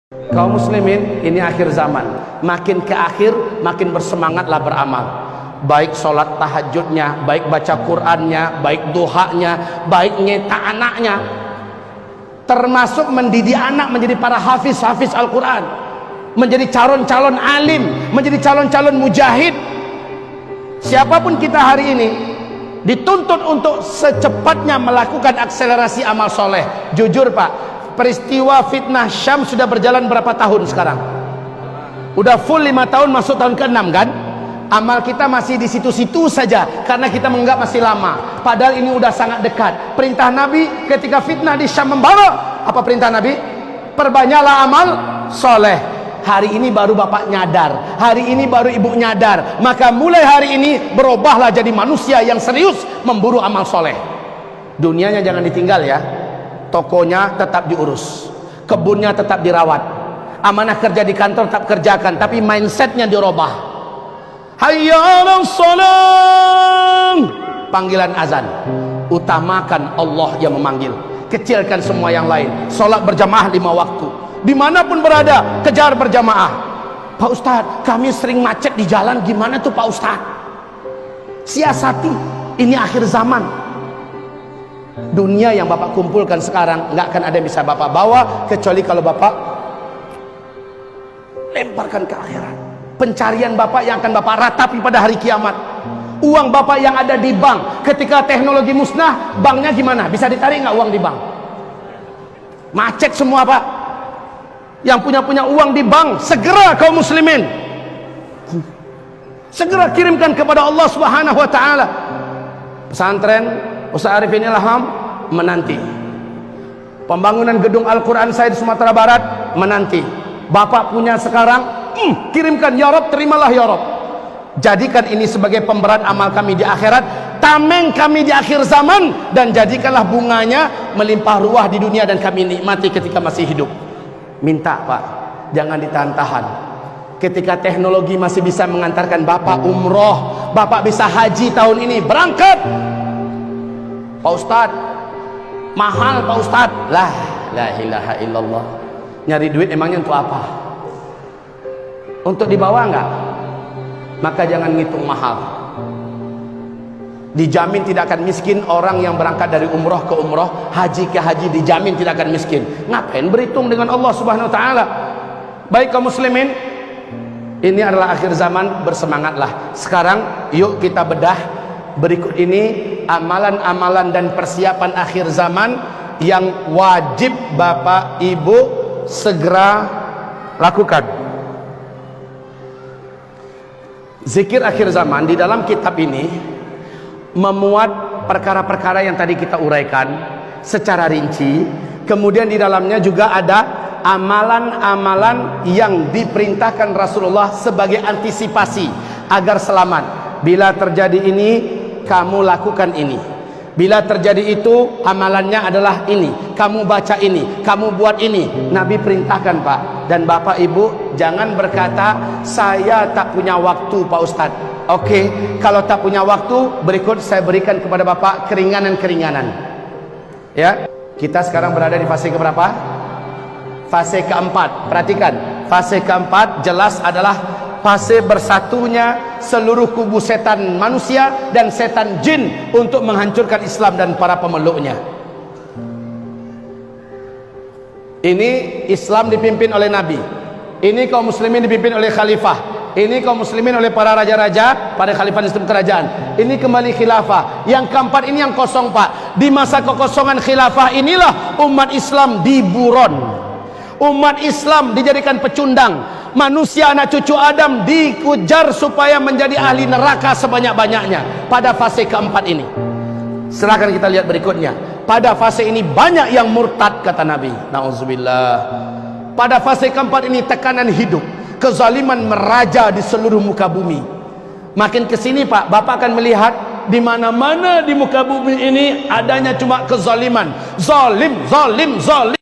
Kaum muslimin, ini akhir zaman. Makin ke akhir, makin bersemangatlah beramal. Baik sholat tahajudnya, baik baca Qur'annya, baik duhanya, baik nyetak anaknya. Termasuk mendidik anak menjadi para hafiz Al-Quran, menjadi calon-calon alim, menjadi calon-calon mujahid. Siapapun kita hari ini dituntut untuk secepatnya melakukan akselerasi amal soleh. Jujur Pak, peristiwa fitnah Syam sudah berjalan berapa tahun sekarang? Udah full 5 tahun, masuk tahun ke-6 kan? Amal kita masih di situ-situ saja karena kita menganggap masih lama, padahal ini udah sangat dekat. Perintah Nabi ketika fitnah di Syam membawa, apa perintah Nabi? Perbanyaklah amal soleh. Hari ini baru bapak nyadar, hari ini baru ibu nyadar, maka mulai hari ini berubahlah jadi manusia yang serius memburu amal soleh. Dunianya jangan ditinggal ya, tokonya tetap diurus, kebunnya tetap dirawat, amanah kerja di kantor tetap kerjakan, tapi mindsetnya dirubah. Hayya 'alas shalah, panggilan azan, utamakan Allah yang memanggil, kecilkan semua yang lain. Sholat berjamaah 5 waktu, dimanapun berada kejar berjamaah. Pak Ustadz, kami sering macet di jalan, gimana tuh Pak Ustadz? Siasati, ini akhir zaman. Dunia yang bapak kumpulkan sekarang nggak akan ada yang bisa bapak bawa kecuali kalau bapak lemparkan ke akhirat. Pencarian bapak yang akan bapak ratapi pada hari kiamat. Uang bapak yang ada di bank, ketika teknologi musnah, banknya gimana? Bisa ditarik nggak uang di bank? Macet semua Pak. Yang punya uang di bank, segera kaum muslimin, segera kirimkan kepada Allah Subhanahu wa ta'ala. Pesantren Ustaz Arifin Ilham menanti, pembangunan gedung Al-Quran saya di Sumatera Barat menanti. Bapak punya sekarang, kirimkan ya Rabb, terimalah ya Rabb. Jadikan ini sebagai pemberat amal kami di akhirat, tameng kami di akhir zaman, dan jadikanlah bunganya melimpah ruah di dunia dan kami nikmati ketika masih hidup. Minta Pak, jangan ditahan-tahan. Ketika teknologi masih bisa mengantarkan bapak umroh, bapak bisa haji tahun ini, berangkat. Pak Ustadz, mahal Pak Ustadz. La ilaha illallah. Nyari duit emangnya untuk apa? Untuk dibawa enggak? Maka jangan ngitung mahal. Dijamin tidak akan miskin orang yang berangkat dari umroh ke umroh, haji ke haji, dijamin tidak akan miskin. Ngapain berhitung dengan Allah Subhanahu wa ta'ala? Baik kaum muslimin, ini adalah akhir zaman, bersemangatlah. Sekarang yuk kita bedah berikut ini amalan-amalan dan persiapan akhir zaman yang wajib bapak ibu segera lakukan. Zikir akhir zaman di dalam kitab ini memuat perkara-perkara yang tadi kita uraikan secara rinci. Kemudian di dalamnya juga ada amalan-amalan yang diperintahkan Rasulullah sebagai antisipasi agar selamat. Bila terjadi ini, kamu lakukan ini. Bila terjadi itu, amalannya adalah ini. Kamu baca ini, kamu buat ini. Nabi perintahkan Pak. Dan Bapak Ibu jangan berkata, saya tak punya waktu Pak Ustadz. Oke, kalau tak punya waktu, berikut saya berikan kepada Bapak keringanan-keringanan. Ya, kita sekarang berada di fase keberapa? Fase keempat. Perhatikan, fase keempat jelas adalah fase bersatunya seluruh kubu setan manusia dan setan jin untuk menghancurkan Islam dan para pemeluknya. Ini Islam dipimpin oleh Nabi, ini kaum muslimin dipimpin oleh khalifah, ini kaum muslimin oleh para raja-raja pada khalifah sistem kerajaan, ini kembali khilafah. Yang keempat ini yang kosong Pak. Di masa kekosongan khilafah inilah umat Islam diburon, umat Islam dijadikan pecundang, manusia anak cucu Adam dikujar supaya menjadi ahli neraka sebanyak-banyaknya pada fase keempat ini. Silahkan kita lihat berikutnya. Pada fase ini banyak yang murtad kata Nabi. Nauzubillah. Pada fase keempat ini tekanan hidup, kezaliman meraja di seluruh muka bumi. Makin kesini Pak, Bapak akan melihat di mana-mana di muka bumi ini adanya cuma kezaliman, zalim, zalim, zalim.